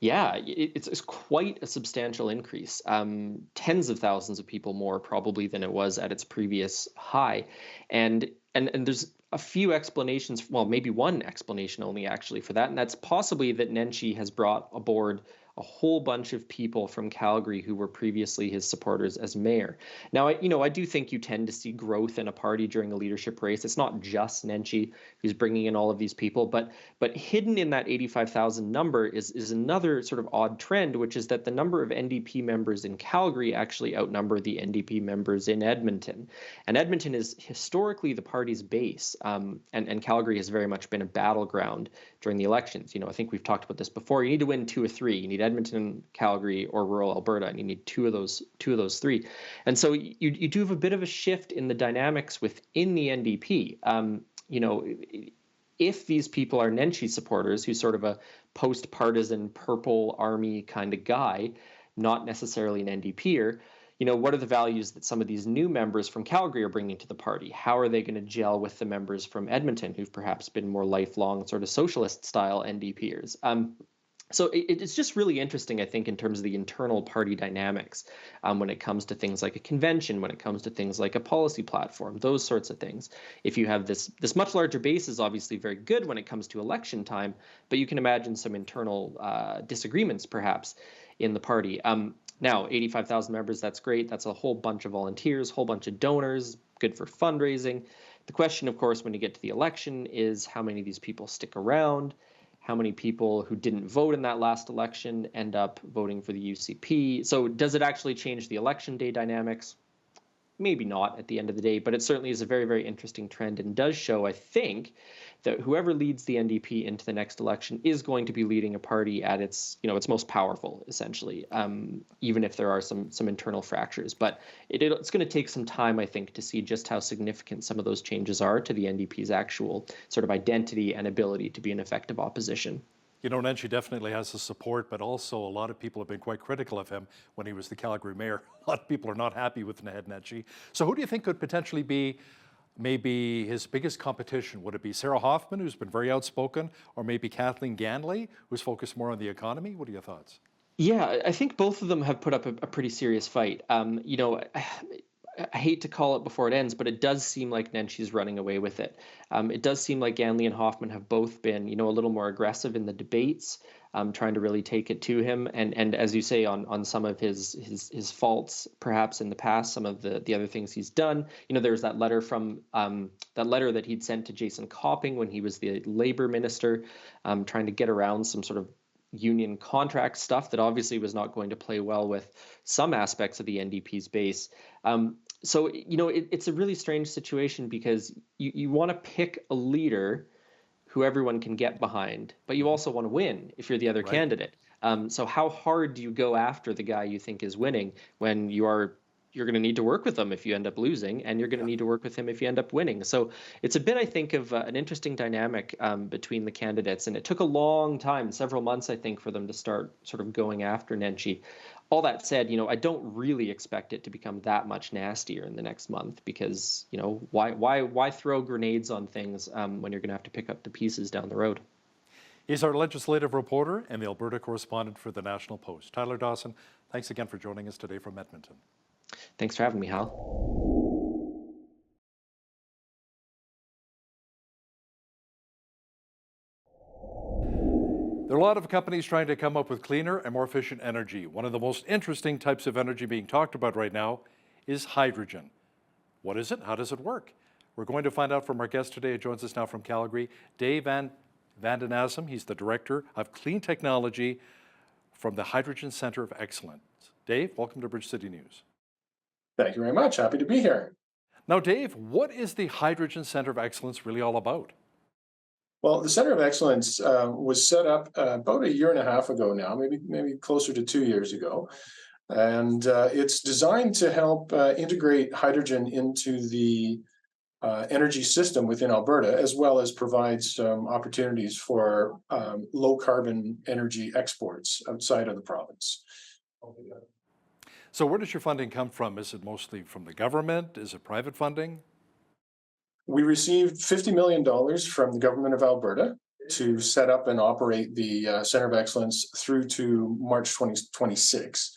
Yeah, it's quite a substantial increase. Tens of thousands of people more probably than it was at its previous high. And there's a few explanations, well, maybe one explanation only actually for that, and that's possibly that Nenshi has brought aboard a whole bunch of people from Calgary who were previously his supporters as mayor. Now, I do think you tend to see growth in a party during a leadership race. It's not just Nenshi who's bringing in all of these people, but hidden in that 85,000 number is another sort of odd trend, which is that the number of NDP members in Calgary actually outnumber the NDP members in Edmonton. And Edmonton is historically the party's base, and Calgary has very much been a battleground during the elections. I think we've talked about this before. You need to win 2 or 3. You need Edmonton, Calgary, or rural Alberta, and you need two of those 3. And so you do have a bit of a shift in the dynamics within the NDP. If these people are Nenshi supporters, who's sort of a post-partisan purple army kind of guy, not necessarily an NDPer, what are the values that some of these new members from Calgary are bringing to the party? How are they going to gel with the members from Edmonton, who've perhaps been more lifelong sort of socialist-style NDPers? So it's just really interesting, I think, in terms of the internal party dynamics when it comes to things like a convention, when it comes to things like a policy platform, those sorts of things. If you have this much larger base is obviously very good when it comes to election time, but you can imagine some internal disagreements, perhaps, in the party. Now, 85,000 members, that's great. That's a whole bunch of volunteers, whole bunch of donors, good for fundraising. The question, of course, when you get to the election is how many of these people stick around, how many people who didn't vote in that last election end up voting for the UCP. So does it actually change the election day dynamics? Maybe not at the end of the day, but it certainly is a very, very interesting trend and does show, I think, that whoever leads the NDP into the next election is going to be leading a party at its most powerful, essentially, even if there are some internal fractures. But it's going to take some time, I think, to see just how significant some of those changes are to the NDP's actual sort of identity and ability to be an effective opposition. Nenshi definitely has his support, but also a lot of people have been quite critical of him when he was the Calgary mayor. A lot of people are not happy with Naheed Nenshi. So who do you think could potentially be maybe his biggest competition? Would it be Sarah Hoffman, who's been very outspoken, or maybe Kathleen Ganley, who's focused more on the economy? What are your thoughts? Yeah, I think both of them have put up a pretty serious fight. I hate to call it before it ends, but it does seem like Nenshi's running away with it. It does seem like Ganley and Hoffman have both been, a little more aggressive in the debates. trying to really take it to him. And as you say, on some of his faults, perhaps in the past, some of the other things he's done. There's that letter that he'd sent to Jason Copping when he was the labor minister, trying to get around some sort of union contract stuff that obviously was not going to play well with some aspects of the NDP's base. So it's a really strange situation because you want to pick a leader who everyone can get behind, but you also want to win if you're the other candidate. So how hard do you go after the guy you think is winning when you're going to need to work with them if you end up losing, and you're going to need to work with him if you end up winning? So it's a bit, I think, of an interesting dynamic between the candidates, and it took a long time, several months, I think, for them to start sort of going after Nenshi. All that said, I don't really expect it to become that much nastier in the next month because, why throw grenades on things when you're going to have to pick up the pieces down the road? He's our legislative reporter and the Alberta correspondent for the National Post. Tyler Dawson, thanks again for joining us today from Edmonton. Thanks for having me, Hal. There are a lot of companies trying to come up with cleaner and more efficient energy. One of the most interesting types of energy being talked about right now is hydrogen. What is it? How does it work? We're going to find out from our guest today. He joins us now from Calgary, Dave Van den Asem. He's the Director of Clean Technology from the Hydrogen Centre of Excellence. Dave, welcome to Bridge City News. Thank you very much. Happy to be here. Now, Dave, what is the Hydrogen Centre of Excellence really all about? Well, the Centre of Excellence was set up about a year and a half ago now, maybe closer to 2 years ago. And it's designed to help integrate hydrogen into the energy system within Alberta, as well as provide some opportunities for low carbon energy exports outside of the province. So where does your funding come from? Is it mostly from the government? Is it private funding? We received $50 million from the government of Alberta to set up and operate the Centre of Excellence through to March 2026.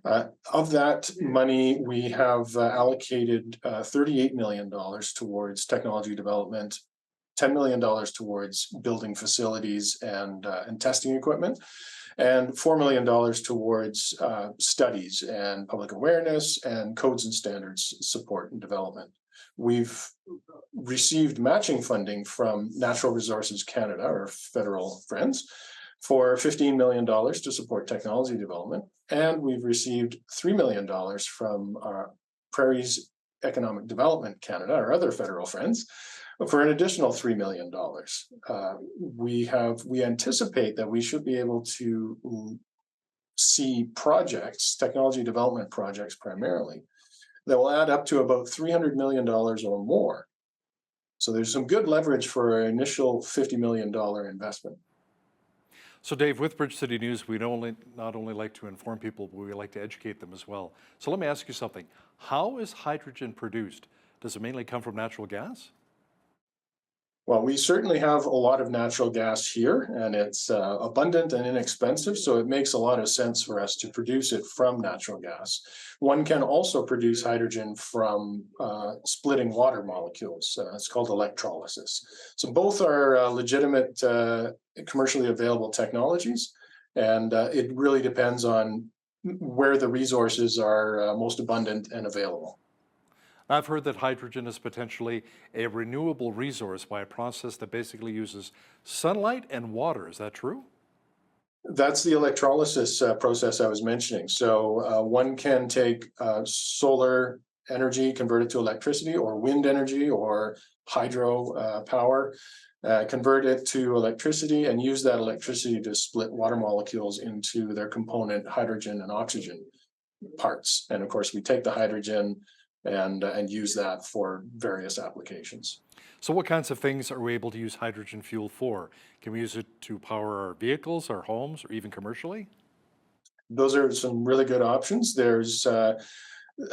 Of that money, we have allocated $38 million towards technology development, $10 million towards building facilities and testing equipment, and $4 million towards studies and public awareness and codes and standards support and development. We've received matching funding from Natural Resources Canada, our federal friends, for $15 million to support technology development. And we've received $3 million from our Prairies Economic Development Canada, our other federal friends, for an additional $3 million. We anticipate that we should be able to see projects, technology development projects primarily, that will add up to about $300 million or more. So there's some good leverage for an initial $50 million investment. So Dave, with Bridge City News, we not only like to inform people, but we like to educate them as well. So let me ask you something. How is hydrogen produced? Does it mainly come from natural gas? Well, we certainly have a lot of natural gas here, and it's abundant and inexpensive, so it makes a lot of sense for us to produce it from natural gas. One can also produce hydrogen from splitting water molecules. It's called electrolysis. So both are legitimate, commercially available technologies, and it really depends on where the resources are most abundant and available. I've heard that hydrogen is potentially a renewable resource by a process that basically uses sunlight and water. Is that true? That's the electrolysis process I was mentioning. So one can take solar energy, convert it to electricity, or wind energy, or hydro power, convert it to electricity, and use that electricity to split water molecules into their component hydrogen and oxygen parts. And of course, we take the hydrogen and use that for various applications. So what kinds of things are we able to use hydrogen fuel for? Can we use it to power our vehicles, our homes, or even commercially? Those are some really good options. There's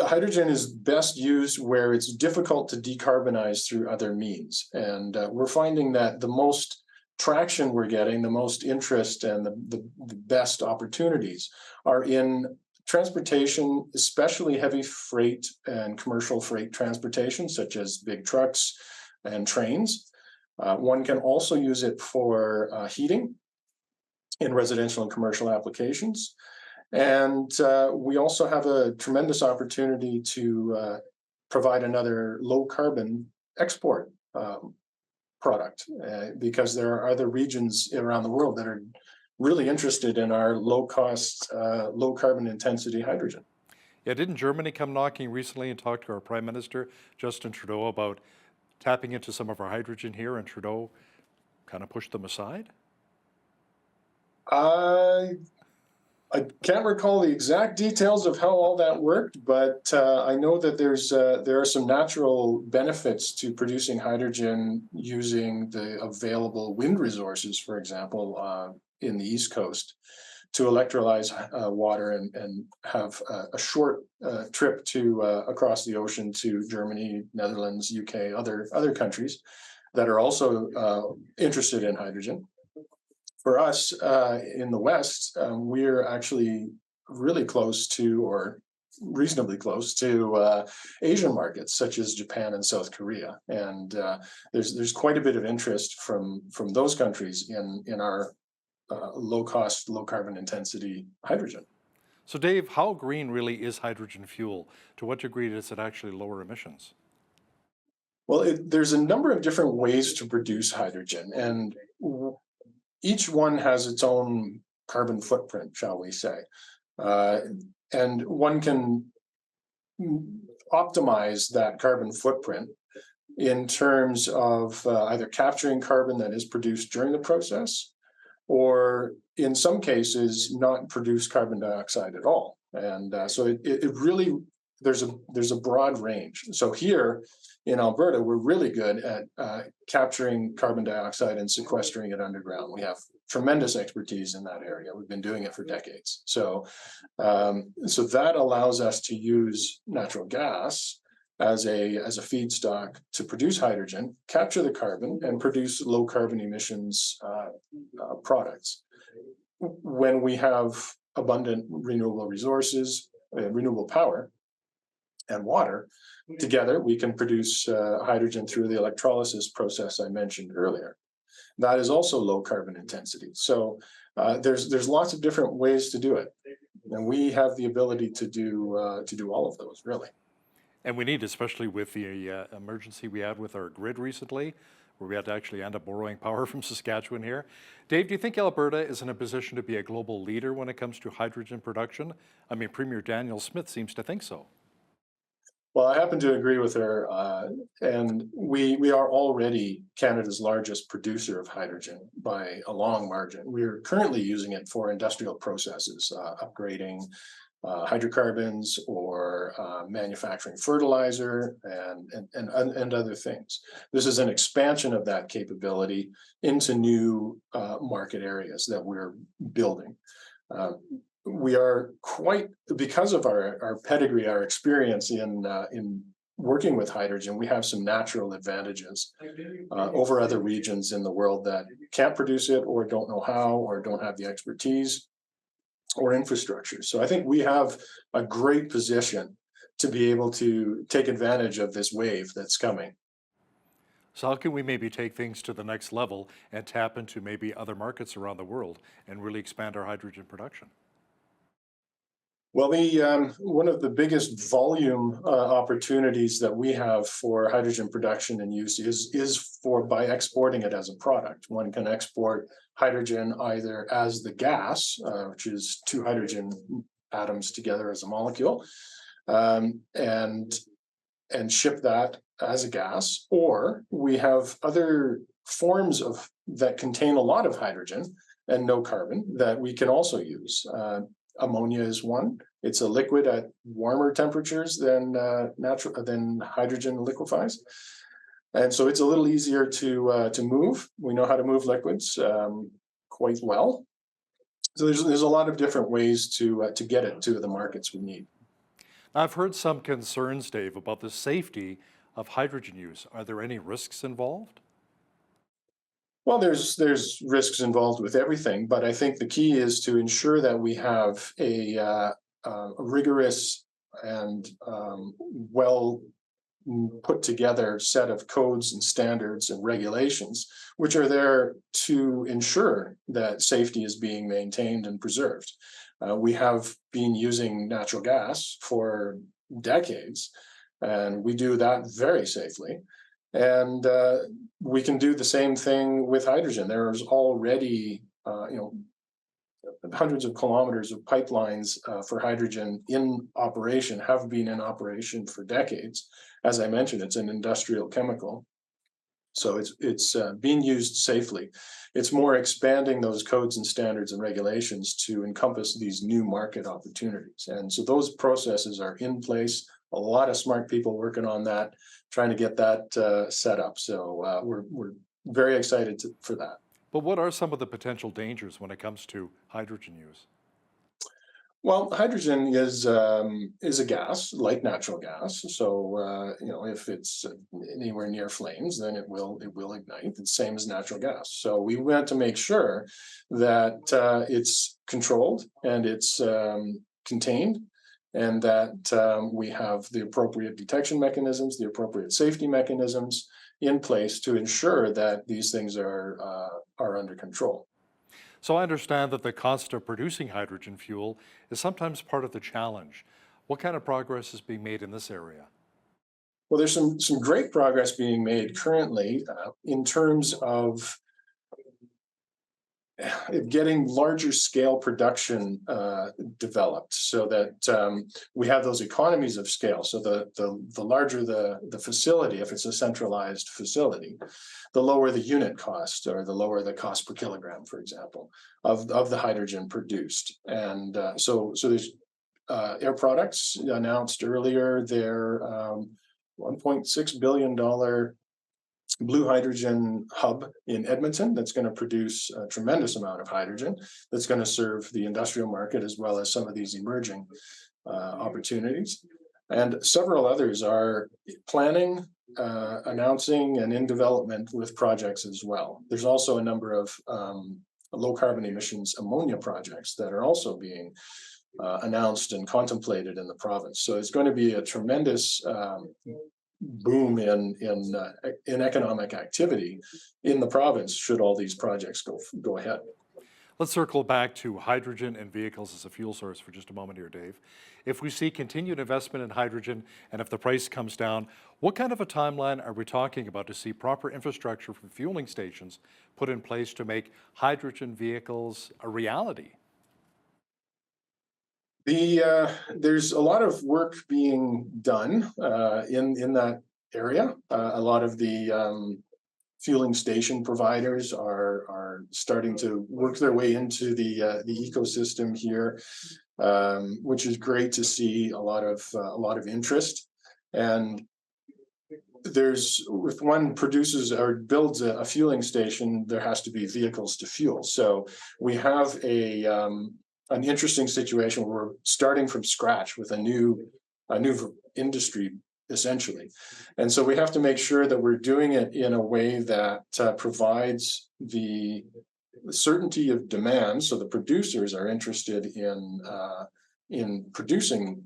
hydrogen is best used where it's difficult to decarbonize through other means. And we're finding that the most traction we're getting, the most interest and the best opportunities are in transportation, especially heavy freight and commercial freight transportation, such as big trucks and trains. One can also use it for heating. in residential and commercial applications. And we also have a tremendous opportunity to provide another low carbon export product because there are other regions around the world that are really interested in our low cost, low carbon intensity hydrogen. Yeah, didn't Germany come knocking recently and talk to our Prime Minister, Justin Trudeau, about tapping into some of our hydrogen here, and Trudeau kind of pushed them aside? I can't recall the exact details of how all that worked, but I know that there are some natural benefits to producing hydrogen using the available wind resources, for example, in the East Coast, to electrolyze water and have a short trip to across the ocean to Germany, Netherlands, UK, other countries that are also interested in hydrogen. For us in the West, we're actually really close to, or reasonably close to, Asian markets such as Japan and South Korea, and there's quite a bit of interest from those countries in our low cost, low carbon intensity hydrogen. So, Dave, how green really is hydrogen fuel? To what degree does it actually lower emissions? Well, there's a number of different ways to produce hydrogen, and each one has its own carbon footprint, shall we say. And one can optimize that carbon footprint in terms of either capturing carbon that is produced during the process, or in some cases, not produce carbon dioxide at all. And so it really, there's a broad range. So here in Alberta, we're really good at capturing carbon dioxide and sequestering it underground. We have tremendous expertise in that area. We've been doing it for decades. So, so that allows us to use natural gas as a feedstock to produce hydrogen, capture the carbon, and produce low carbon emissions products. When we have abundant renewable resources, renewable power, and water, together we can produce hydrogen through the electrolysis process I mentioned earlier. That is also low carbon intensity. So there's lots of different ways to do it, and we have the ability to do all of those, really. And we need, especially with the emergency we had with our grid recently, where we had to actually end up borrowing power from Saskatchewan here. Dave, do you think Alberta is in a position to be a global leader when it comes to hydrogen production? I mean, Premier Daniel Smith seems to think so. Well, I happen to agree with her, and we are already Canada's largest producer of hydrogen by a long margin. We're currently using it for industrial processes, upgrading hydrocarbons or manufacturing fertilizer and other things. This is an expansion of that capability into new market areas that we're building. We are quite, because of our pedigree, our experience in working with hydrogen, we have some natural advantages over other regions in the world that can't produce it or don't know how or don't have the expertise or infrastructure. So I think we have a great position to be able to take advantage of this wave that's coming. So how can we maybe take things to the next level and tap into maybe other markets around the world and really expand our hydrogen production? Well, one of the biggest volume opportunities that we have for hydrogen production and use is by exporting it as a product. One can export hydrogen either as the gas, which is two hydrogen atoms together as a molecule, and ship that as a gas, or we have other forms that contain a lot of hydrogen and no carbon that we can also use. Ammonia is one. It's a liquid at warmer temperatures than hydrogen liquefies, and so it's a little easier to move. We know how to move liquids quite well. So there's a lot of different ways to get it to the markets we need. I've heard some concerns, Dave, about the safety of hydrogen use. Are there any risks involved? Well, there's risks involved with everything, but I think the key is to ensure that we have a rigorous and well put together set of codes and standards and regulations, which are there to ensure that safety is being maintained and preserved. We have been using natural gas for decades, and we do that very safely. And we can do the same thing with hydrogen. There's already, hundreds of kilometers of pipelines for hydrogen in operation, have been in operation for decades. As I mentioned, it's an industrial chemical. So it's being used safely. It's more expanding those codes and standards and regulations to encompass these new market opportunities. And so those processes are in place. A lot of smart people working on that, trying to get that set up. So we're very excited for that. But what are some of the potential dangers when it comes to hydrogen use? Well, hydrogen is a gas like natural gas. So if it's anywhere near flames, then it will ignite. It's the same as natural gas. So we want to make sure that it's controlled and it's contained, and that we have the appropriate detection mechanisms, the appropriate safety mechanisms in place to ensure that these things are under control. So I understand that the cost of producing hydrogen fuel is sometimes part of the challenge. What kind of progress is being made in this area? Well, there's some great progress being made currently in terms of getting larger scale production developed, so that we have those economies of scale. So the larger the facility, if it's a centralized facility, the lower the unit cost, or the lower the cost per kilogram, for example, of the hydrogen produced. And so there's Air Products announced earlier their $1.6 billion blue hydrogen hub in Edmonton that's going to produce a tremendous amount of hydrogen that's going to serve the industrial market as well as some of these emerging opportunities. And several others are planning, announcing, and in development with projects as well. There's also a number of low carbon emissions ammonia projects that are also being announced and contemplated in the province. So it's going to be a tremendous boom in economic activity in the province should all these projects go ahead. Let's circle back to hydrogen and vehicles as a fuel source for just a moment here, Dave. If we see continued investment in hydrogen and if the price comes down, what kind of a timeline are we talking about to see proper infrastructure for fueling stations put in place to make hydrogen vehicles a reality? There's a lot of work being done in that area. A lot of the fueling station providers are starting to work their way into the ecosystem here, which is great to see. A lot of interest. And if one produces or builds a fueling station, there has to be vehicles to fuel. So we have an interesting situation where we're starting from scratch with a new industry, essentially. And so we have to make sure that we're doing it in a way that provides the certainty of demand, so the producers are interested in producing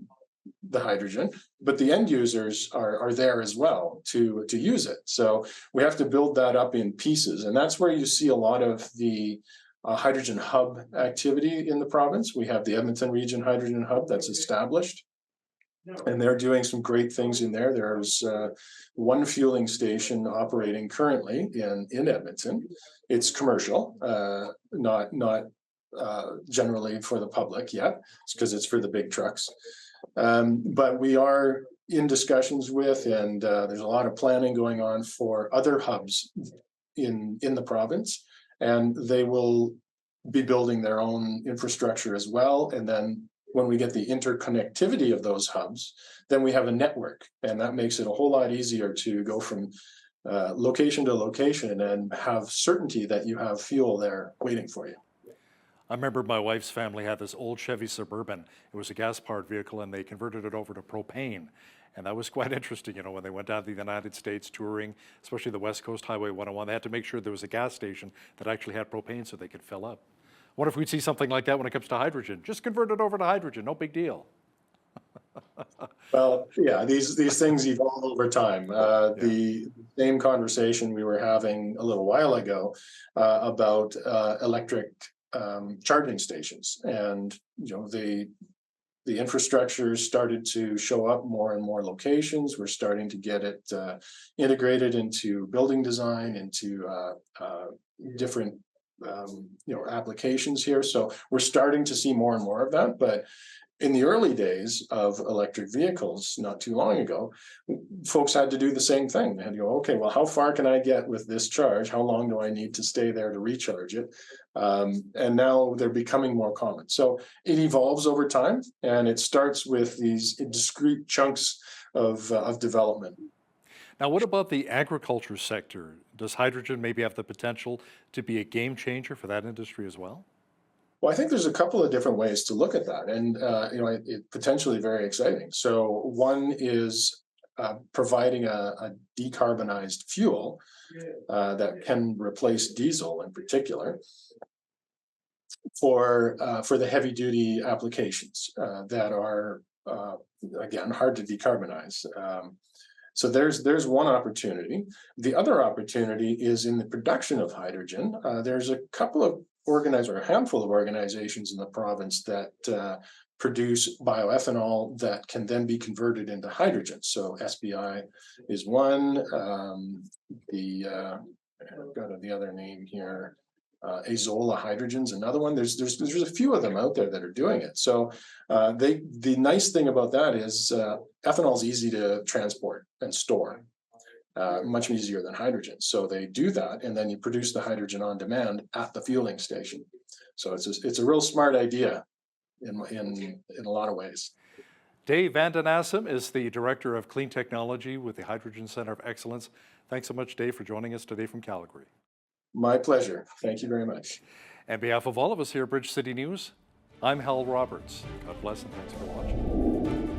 the hydrogen, but the end users are there as well to use it. So we have to build that up in pieces, and that's where you see a lot of the hydrogen hub activity in the province. We have the Edmonton Region Hydrogen Hub that's established, and they're doing some great things in there. There's one fueling station operating currently in Edmonton. It's commercial, not generally for the public yet. It's because it's for the big trucks. But we are in discussions with, and there's a lot of planning going on for other hubs in the province. And they will be building their own infrastructure as well. And then when we get the interconnectivity of those hubs, then we have a network. And that makes it a whole lot easier to go from location to location and have certainty that you have fuel there waiting for you. I remember my wife's family had this old Chevy Suburban. It was a gas-powered vehicle, and they converted it over to propane. And that was quite interesting, when they went down to the United States touring, especially the West Coast Highway 101, they had to make sure there was a gas station that actually had propane so they could fill up. What if we'd see something like that when it comes to hydrogen? Just convert it over to hydrogen, no big deal. Well, yeah, these things evolve over time. The same conversation we were having a little while ago about electric charging stations, and the infrastructure started to show up more and more locations. We're starting to get it integrated into building design, into different applications here. So we're starting to see more and more of that. But in the early days of electric vehicles, not too long ago, folks had to do the same thing. They had to go, okay, well, how far can I get with this charge? How long do I need to stay there to recharge it? And now they're becoming more common. So it evolves over time, and it starts with these discrete chunks of development. Now, what about the agriculture sector? Does hydrogen maybe have the potential to be a game changer for that industry as well? Well, I think there's a couple of different ways to look at that, and it's potentially very exciting. So one is providing a decarbonized fuel that can replace diesel in particular for the heavy duty applications that are again hard to decarbonize. So there's one opportunity. The other opportunity is in the production of hydrogen. There's a couple of a handful of organizations in the province that produce bioethanol that can then be converted into hydrogen. So SBI is one. I've got the other name here. Azola Hydrogen's another one. There's a few of them out there that are doing it. So the nice thing about that is ethanol is easy to transport and store. Much easier than hydrogen. So they do that, and then you produce the hydrogen on demand at the fueling station. So it's a real smart idea in a lot of ways. Dave Vandenassem is the Director of Clean Technology with the Hydrogen Center of Excellence. Thanks so much, Dave, for joining us today from Calgary. My pleasure. Thank you very much. On behalf of all of us here at Bridge City News, I'm Hal Roberts. God bless and thanks for watching.